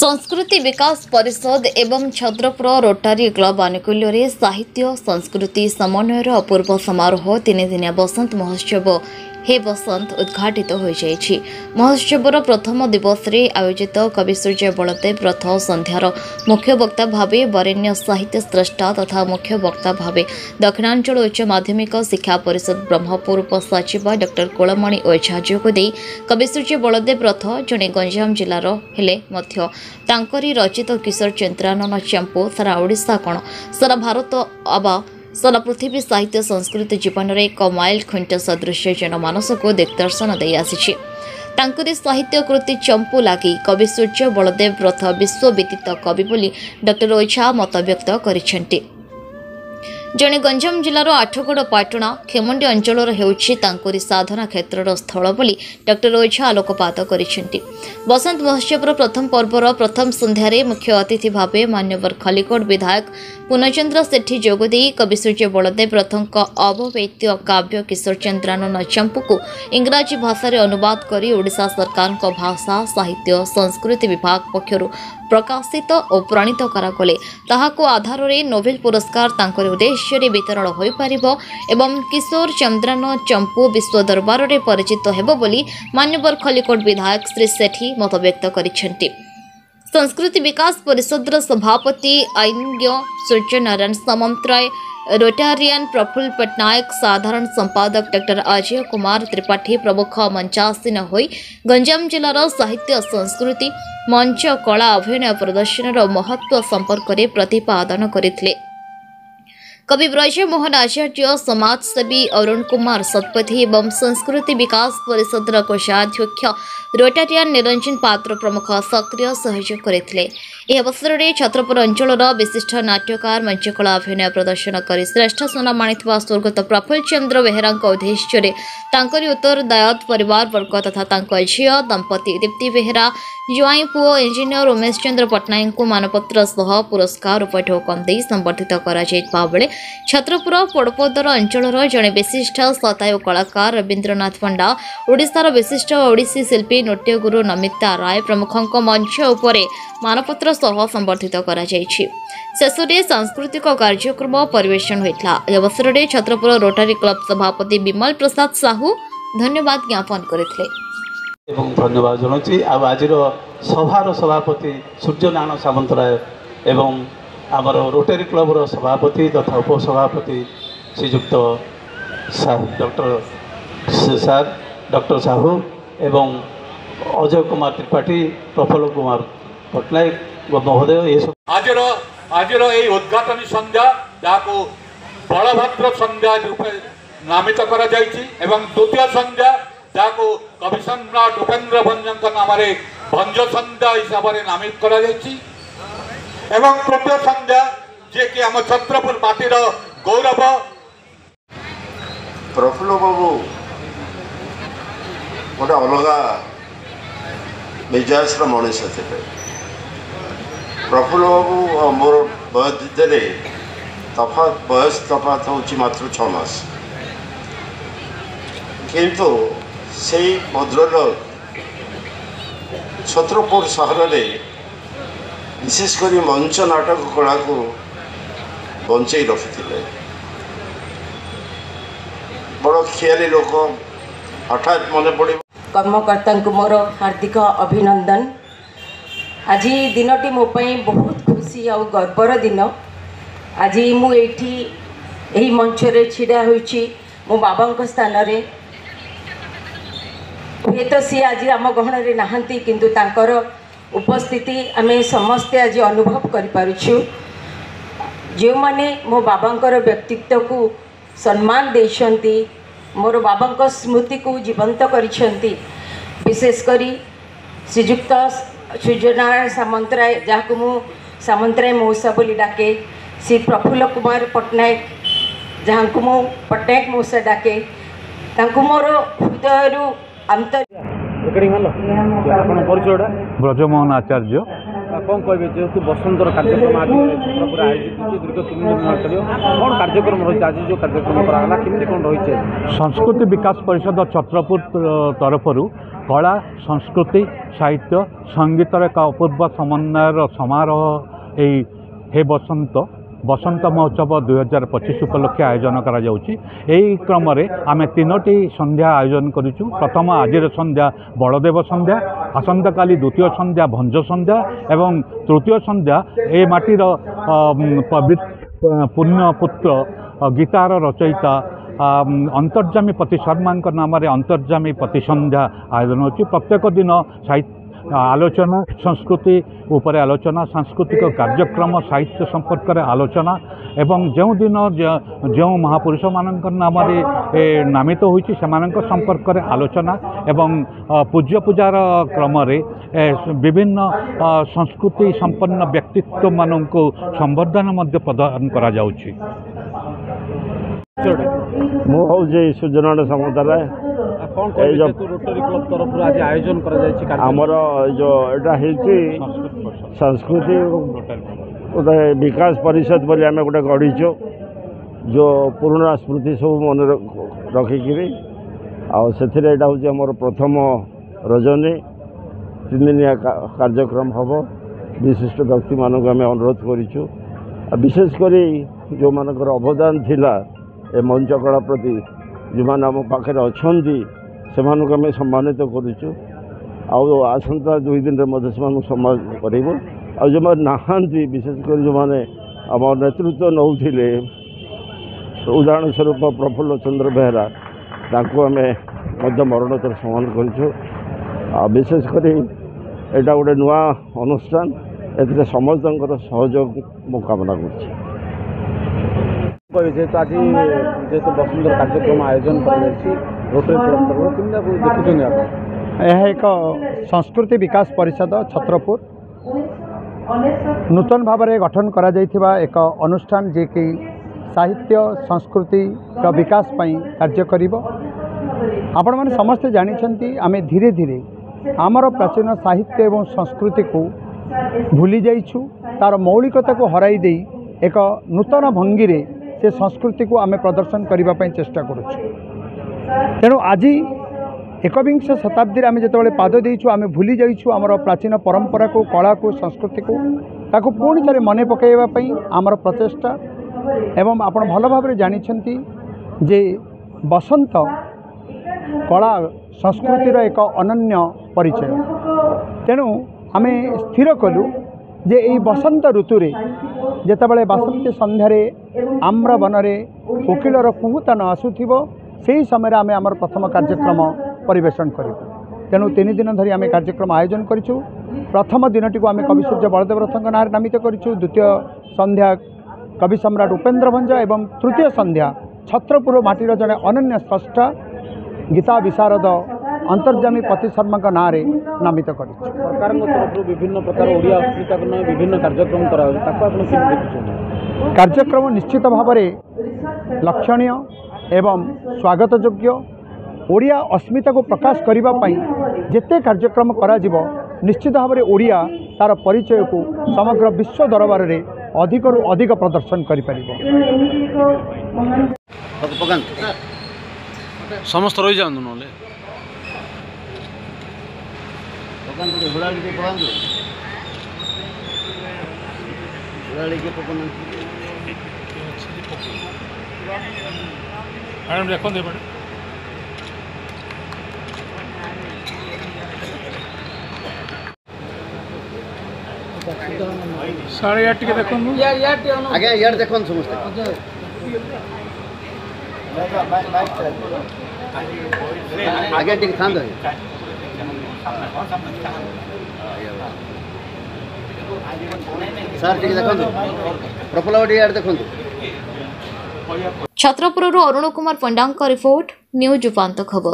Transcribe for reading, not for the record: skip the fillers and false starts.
संस्कृति विकास परिषद एवं छत्रपुर रोटारी क्लब आनुकूल्य साहित्य संस्कृति समन्वयर अपूर्व समारोह 3 दिनिया बसंत महोत्सव हे बसंत उद्घाटित हो जाइछि। महोत्सवर प्रथम दिवस रे आयोजित कवि सूर्य बलदेव रथ संध्यार मुख्य वक्ता भावे वरेण्य साहित्य स्रष्टा तथा मुख्य वक्ता भावे दक्षिणांचल उच्च माध्यमिक शिक्षा परिषद ब्रह्मपुर उपसचिव डॉ कोलमणि ओझा जोगदे कवि सूर्य बलदेव रथ जड़े गंजाम जिलार हेले मध्य तांकरी रचित किशोर चंद्रानन चंपू सारा ओडिशा कण सारा भारत आबा सारा पृथ्वी साहित्य संस्कृति जीवन में एक माइल खुंट सदृश जनमानस को दिग्दर्शन दे आसी। तांकरी साहित्य कृति चंपू लगी कवि सूर्य बलदेव रथ विश्वविदित कवि बोली डॉ ओझा मत व्यक्त करिसेंति। जड़े गंजाम जिलार आठगड़ पाटणा खेमंडी अंचल होउछि तांकरी साधना क्षेत्र स्थल बोली डॉ ओझा आलोकपात करिसेंति। बसंत महोत्सव प्रथम पर्वर प्रथम संध्यारे मुख्य अतिथि भावे मान्यवर खलिकोट विधायक पूर्णचंद्र सेठी जोगदे कवि सूर्य बलदेव रथଙ୍କ अववेत्य काव्य किशोर चंद्रानन चंपू को इंग्राजी भाषा रे अनुवाद करी ओडिशा सरकार को भाषा साहित्य संस्कृति विभाग पक्षरु प्रकाशित और प्रणीत करागले ताहाको आधार रे नोबेल पुरस्कार तांकर उद्देश्य रे वितरण होई परिबो एवं किशोर चंद्रानन चंपू विश्व दरबार रे परिचित हेबो बोली मान्यवर खलिकोट विधायक श्री सेठी मत व्यक्त करिसेंति। संस्कृति विकास परिषद सभापति आईनज्ञ सूर्यनारायण सामंतराय रोटारियन प्रफुल्ल पटनायक साधारण संपादक डॉ अजय कुमार त्रिपाठी प्रमुख मंचासीन होई गंजाम जिलार साहित्य संस्कृति मंच कला अभिनय प्रदर्शन महत्व संपर्क में प्रतिपादन करथिले। कवि ब्रज मोहन आचार्य समाजसेवी अरुण कुमार सतपथी एवं संस्कृति विकास परिषद कोषाध्यक्ष रोटारियन निरंजन पात्र प्रमुख सक्रिय सहयोग करथिले। यह अवसर में छत्रपुर अंचल विशिष्ट नाट्यकार मंचकला अभिनय प्रदर्शन कर श्रेष्ठ सुनाम आनिथिबा स्वर्गत प्रफुल्ल चंद्र बेहेरा उद्देश्य तांकरी उत्तरदायित्व परिवार वर्ग तथा तांको झियो दंपति दीप्ति बेहेरा ज्वाई पुओ इंजीनियर उमेश चंद्र पटनायक को मानपत्र सह पुरस्कार उपढौकन दे संबर्धित करा जायतिबा बेले छत्रपुर पड़पदर अंचल जड़े विशिष्ट शतायु कलाकार रवींद्रनाथ पंडा ओडिशार विशिष्ट ओडिसी शिल्पी नृत्यगुरु नमिता राय प्रमुखों मंच उपर मानपत्र सह संबर्धित करा जायछि। शेषे सांस्कृतिक कार्यक्रम परिवेषण होता। अवसर में छत्रपुर रोटारी क्लब सभापति विमल प्रसाद साहू धन्यवाद ज्ञापन करथिले। धन्यवाद जनाऊँगी आज सभार सभापति सूर्यनारायण सामंतराय एवं आमर रोटारी क्लब सभापति तथा उपसभापति श्रीजुक्त डॉक्टर साहू एवं अजय कुमार त्रिपाठी प्रफुल्ल कुमार पटनायक महोदय आज उद्घाटन संध्या जहाँ बलभद्र संध्या रूपे नामित करा एवं द्वितीय संध्या जहाँ कवि सम्राट उपेन्द्र भंज नाम भंज संध्या हिसाब से नामित करा एवं तृतीय संध्या जे कि आम छत्रपुर माटीर गौरव प्रफुल्ल बाबू गोटे अलगा मिजाज मनीष थे। प्रफुल्ल बाबू मोर बयस भितर बयस तफात हूँ मात्र 6 मास किंतु से भद्रलोक छत्रपुर सहर में विशेषकर मंच नाटक कला को बंचे रखी बड़ खियाली लोक हठात मन पड़ कर्मकर्ता को मोर हार्दिक अभिनंदन। आज दिनटी मोपाई बहुत खुशी और गर्वर दिन। आज मुझे मंच छिड़ा होइछि मो बाबा स्थान रे हे तो सी आज आम गहन रे नहांती किंतु तांकर उपस्थिति आमे समस्ते आज अनुभव करि पारुछु। जो माने मो बाबांकर व्यक्तित्व को सम्मान देछंती मोर बाबांक स्मृति को जीवंत करिसेंती विशेषकर श्रीजुक्त सूर्यनारायण सामंतराय जहाँ को मु सामंतराय मौसा बोली डाके श्री प्रफुल्ल कुमार पटनायक जहाँ को मु पटनायक मौसा डाके तांको मोर हृदय आंतर ब्रजमोहन आचार्य कौन कहे जेहेतु बसंतर कार्यक्रम आज छत्रपुर आयोजित होती दीर्घ 3 दिन चलो कौन कार्यक्रम रही आज जो कार्यक्रम कराला केमती कौन रही संस्कृति विकास परिषद छत्रपुर तरफ कला संस्कृति साहित्य संगीतर एक अपूर्व समन्वयर समारोह यही हे बसंत महोत्सव 2025 उपलक्षे आयोजन करा क्रम आम 3टी संध्या आयोजन करूँ। प्रथम आज संध्या बलदेव संध्या, आसंता काली द्वितीय संध्या भंज संध्या एवं तृतीय संध्या ए माटीर पुण्यपुत्र गीतार रचयिता अंतर्जामी पति शर्मा नाम अंतर्जामी पति संध्या आयोजन होची। प्रत्येक दिन साहित्य आलोचना संस्कृति उपर आलोचना सांस्कृतिक कार्यक्रम साहित्य संपर्क में आलोचना एवं जो दिन जो महापुरुष मान नाम नामित होती संपर्क में आलोचना एवं पूज्य पूजार क्रम विभिन्न संस्कृति संपन्न व्यक्तित्व मान को संवर्धन प्रदान करा जाउछि। सूर्यनारायण सामंतराय रोटरी क्लब तरफ आज आयोजन आमर जो यहाँ संस्कृति गोटे विकास परिषद बोली आम गोटे गढ़ीचु जो पुराना स्मृति सब मन रखिकी आमर प्रथम रजनी 3 दिनिया कार्यक्रम हम विशिष्ट व्यक्ति मानक आम अनुरोध करूँ। विशेषकर जो मानकर अवदान थिला ए मंच कला प्रति जो मैंने आम पाखे अच्छा से सम्मानित करुचु। आसंता 2 दिन में सम्मान करूँ। आ जो नहांती विशेषकर जो मैंने आम नेतृत्व नौले उदाहरण स्वरूप प्रफुल्ल चंद्र बेहरा तांको आम मरणोत्तर सम्मान करूँ। विशेषकर यहाँ गोटे नुआ अनुष्ठान ए समस्त सहयोग मु कामना कर जेहेतु आज जेहेतु बसंतर कार्यक्रम आयोजन रोटरी क्लब देखुं यह एक संस्कृति विकास परिषद छत्रपुर नूतन भाव में गठन करा जाइथिबा एक अनुष्ठान जे कि साहित्य संस्कृति का विकास पई कार्य करिवो। आपण माने समस्त जानिछंती आमे धीरे धीरे आमर प्राचीन साहित्य एवं संस्कृति को भूली जाइछु, तार मौलिकता को हराई देई एक नूतन भंगी रे से संस्कृति को आमे प्रदर्शन करबा पई चेष्टा करूछु। तेणु आज एकविंश शताब्दी आम जो पाद देचु आम भूली जाइछु आमर प्राचीन परंपरा को कला को संस्कृति को ताको पुणी थे मन पकड़ापी आमर प्रचेष्टा एवं आपण भल भाव जानिछंती जे बसंत कला संस्कृतिर एक अनन्य परिचय। तेणु आम स्थिर कलु जे यही बसंत ऋतु जेतेबेले बासंती संध्यारे आम्र बनरे कोकिलर कुहुतान आसुथिबो से समय आम आमर प्रथम कार्यक्रम परिवेशन करूँ। तेणु 3 दिन धरी आम कार्यक्रम आयोजन करूँ। प्रथम दिनटी को आम कवि सूर्य बलदेव रथों नाँ नामित करूँ। द्वितीय संध्या कवि सम्राट उपेन्द्र भंज एवं तृतीय संध्या छत्रपुर माटीर जड़े अनन्य स्रष्टा गीता विशारद अंतर्जामी पति शर्मा नाँ नामित कर सरकार तरफ विभिन्न प्रकार ओडिया अस्मिता को विभिन्न कार्यक्रम कार्यक्रम निश्चित भाव में लक्षणीय एवं स्वागत योग्य। ओडिया अस्मिता को प्रकाश करने जिते कार्यक्रम करा जिवो निश्चित भाव में ओडिया तार परिचय को समग्र विश्व दरबार में अधिक रु अधिक प्रदर्शन कर समस्त रही जाऊँ ना देखो 8:30 टिके देखो आगे यार देखो समझते आगे टिके थांद सर टिके देखो प्रफुल्ल यार देखो। छत्रपुर अरुण कुमार पंडांग का रिपोर्ट न्यूज उपांत खबर।